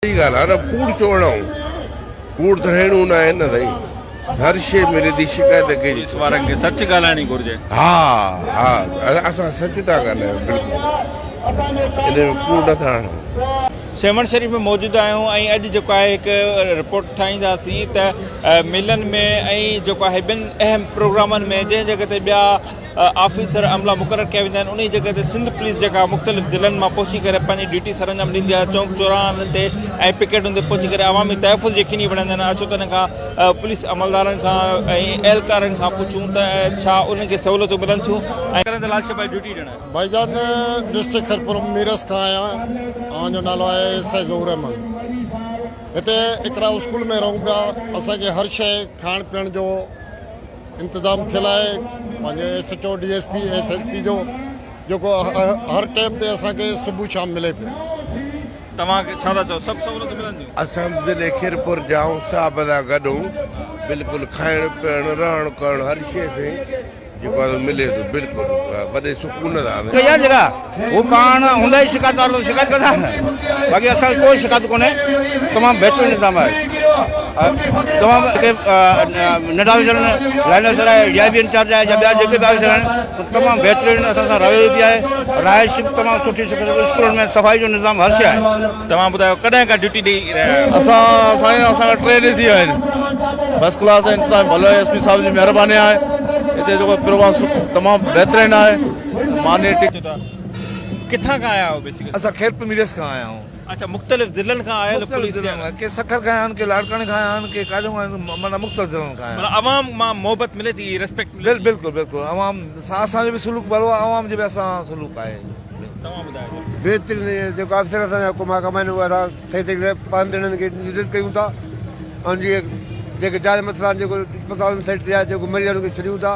सही ॻाल्हि आहे न, कूड़ चवणो कूड़ त हेणो न आहे न साईं, हर शइ मिले थी शिकायत कहिड़ी। पुलिस वारनि खे सच ॻाल्हाइणी घुरिजे। हा हा असां सच था ॻाल्हायूं, बिल्कुलु इन में कूड़ नथा हणूं। सेमण शरीफ़ में मौजूदु आहियूं ऐं अॼु जेको आहे हिकु रिपोर्ट ठाहींदासीं त मेलनि में ऐं जेको आहे ॿिनि अहम प्रोग्रामनि में जंहिं जॻह ते ॿिया ऑफिसर अमला मुक़ररु कया वेंदा आहिनि उन जॻह ते सिंध पुलिस जेका मुख़्तलिफ़ ज़िलनि मां पहुची करे पंहिंजी ड्यूटी सरंजाम ॾींदी आहे। चौक चौराहनि ते ऐं पिकेटुनि ते पहुची करे अवामी तहफ़ुज़ यकीनी बणाईंदा आहिनि। अचो त हिन खां पुलिस अमलदारनि खां ऐं एहलकारनि खां पुछूं त छा उन्हनि खे सहूलियतूं मिलनि थियूं। ऐं लालशा भाई ड्यूटी ॾियणु भाईजान डिस्ट्रिक्ट खैरपुर मीरस खां आहियां। मुंहिंजो नालो आहे एसआई ज़हूर अहमद। हिते हिकिड़ा स्कूल में रहूं पिया, असांखे हर शइ खाइण पीअण जो इंतज़ाम थियल आहे। पंहिंजे SHO DSP SSP जो जेको हर टाइम ते असांखे सुबुह शाम मिले पियो। तव्हांखे छा था चओ, सभु सहूलियतूं मिलनि थियूं? असां ज़िले खीरपुर जाऊं साहब सां गॾु बिल्कुलु खाइण पीअण रहण करण हर शइ से जेको आहे मिले थो, बिल्कुलु वॾे सुकून सां। यार जगह वो पाण हूंदा ई शिकायत वारो शिकायत कंदा बाक़ी असांखे कोई शिकायत कोन्हे। तमामु बहितरीनु निज़ाम आहे। तमामु नंढा ऑफिसर लाइन ऑफिसर आहे, DIB इंचार्ज आहे या ॿिया जेके बि ऑफिसर आहिनि तमामु बहितरीनु असां सां रवैयो बि आहे। राइश तमामु सुठी स्कूलनि में सफ़ाई जो निज़ाम हर शइ आहे। तव्हां ॿुधायो कॾहिं खां ड्यूटी ॾेई रहिया आहियो? असांखे 3 ॾींहं थी विया आहिनि। फर्स्ट क्लास इंतज़ाम भलो आहे। SP साहिब जी महिरबानी आहे। हिते जेको प्रोग्राम तमामु बहितरीनु आहे। माने किथां खां आया हो बेसिकली? असां खैरपुर मीरस खां आया आहियूं। अच्छा, मुख़्तलिफ़ ज़िलनि खां आयल पुलिस के सखर खां आहिनि, के लाड़काने खां आहिनि, के काॾों आहिनि, माना मुख़्तलिफ़ ज़िलनि खां आहिनि। अवाम मां मोहबत मिले थी, रिस्पेक्ट मिले थी? बिल्कुलु बिल्कुलु अवाम सां असांजो बि सलूक भलो आहे, अवाम जो बि असां सलूक आहे। तव्हां ॿुधायो। बहितरीनु जेको ऑफिसर असांजा हुकुम कमाइनि उहे असां ठही सघे पंहिंजे ॼणनि खे निर्देश कयूं था। ऐं जीअं जेके जाल मसइला जेको अस्पताल में सेट थिया जेको मरीज़ खे छॾियूं था,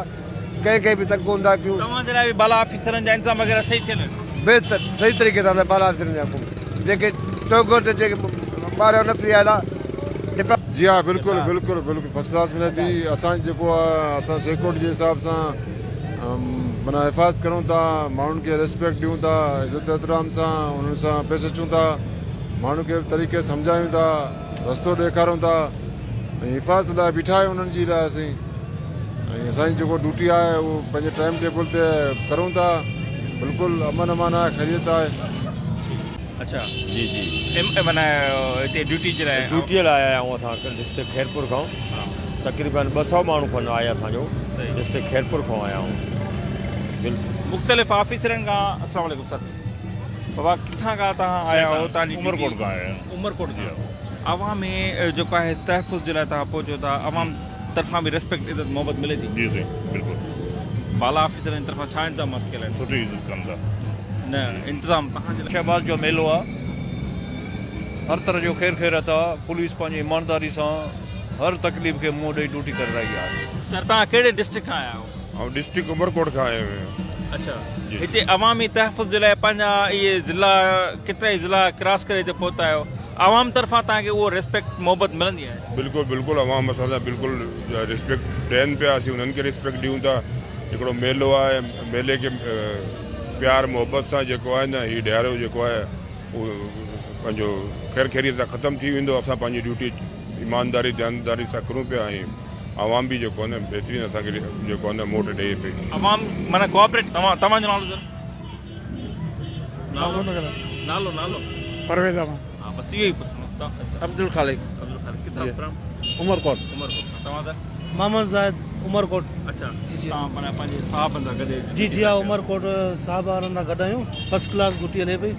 कंहिंखे बि तंग कोन था कयूं। तव्हांजे लाइ बि बाला ऑफिसरनि जा इंतज़ाम वग़ैरह सही थियल आहिनि? बहितर सही तरीक़े सां बाला ऑफिसरनि जा हुकुम जेके चौगोर ते जेके ॿार नफ़री आयल आहे। जी हाँ, बिल्कुलु बिल्कुलु बिल्कुलु फर्स्ट क्लास मिले थी। असां जेको आहे असां सिक्योरिटी जे हिसाब सां माना हिफ़ाज़त करूं था, माण्हुनि खे रिस्पेक्ट ॾियूं था, इज़त एतिराम सां उन्हनि सां पेश अचूं था, माण्हुनि खे तरीक़े सम्झायूं था, रस्तो ॾेखारूं था ऐं हिफ़ाज़त लाइ बीठा आहियूं उन्हनि जी लाइ असीं। ऐं असांजी जेको ड्यूटी आहे उहो पंहिंजे टाइम टेबल ते करूं था। बिल्कुलु अमन अमान आहे, ख़ैरियत आहे। अच्छा जी जी माना हिते ड्यूटी जे लाइ ड्यूटीअ लाइ आया आहियूं असां डिस्ट्रिक्ट खैरपुर खां। तक़रीबन 200 माण्हू खनि आहे असांजो डिस्ट्रिक्ट खैरपुर खां आया आहियूं। मुख़्तलिफ़ ऑफिसरनि खां। अस्सलाम वालेकुम सर। बाबा किथां खां तव्हां आया हो? तव्हांजी उमरकोट खां आया आहियूं। उमरकोट जी। अवाम में जेको आहे तहफ़ुज़ जे लाइ तव्हां पहुचो था, अवाम तरफ़ां बि रिस्पेक्ट इज़त मोहबत मिले थी? जी साईं, बिल्कुलु। बाला ऑफिसरनि तरफ़ां छा इंतज़ाम कयल आहिनि? सुठी इज़त कनि था। न इंतज़ाम तव्हांजे लाइ? शहबाज़ जो मेलो आहे, हर तरह जो ख़ैर ख़ैरत आहे। पुलिस पंहिंजी ईमानदारी सां हर तकलीफ़ खे मुंहुं ॾेई ड्यूटी करे रही आहे। सर तव्हां कहिड़े डिस्ट्रिक्ट खां आया हो? ऐं डिस्ट्रिक्ट उमरकोट खां आया आहियूं। अच्छा, हिते अवामी तहफ़ुज़ जे लाइ पंहिंजा इहे ज़िला केतिरा ई ज़िला क्रॉस करे हिते पहुता आहियो, आवाम तरफ़ां तव्हांखे उहो रिस्पेक्ट मोहबत मिलंदी आहे? बिल्कुलु बिल्कुलु अवाम असां सां बिल्कुलु रिस्पेक्ट ॾियनि पिया, असीं उन्हनि खे रिस्पेक्ट ॾियूं था। हिकिड़ो मेलो आहे, मेले खे प्यार मोहबत सां जेको आहे न हीउ ॾियारो जेको आहे उहो पंहिंजो ख़ैर ख़ैरियत सां ख़तमु थी वेंदो। असां पंहिंजी ड्यूटी ईमानदारी ध्यानदारी सां करूं पिया ऐं आवाम बि जेको आहे न बहितरीनु असांखे जेको आहे न मोट ॾिए पई। आवाम माना कोऑपरेट। तव्हांजो नालो सर? नालो नालो परवेज़ अहमद। हा, बसि इहो ई पुछणो। अब्दुल खालिक किथां? उमरकोट। तव्हां त? मोहम्मद ज़ाहिद उमरकोट। अच्छा जी, तव्हां माना पंहिंजे साहबनि सां गॾु? जी जी हा, उमरकोट साहब वारनि सां गॾु आहियूं। फर्स्ट क्लास ड्यूटी हले पई।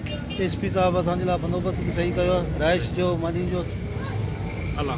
SP साहब असांजे लाइ बंदोबस्तु बि सही कयो आहे। राइश जो मानी जो अलाह।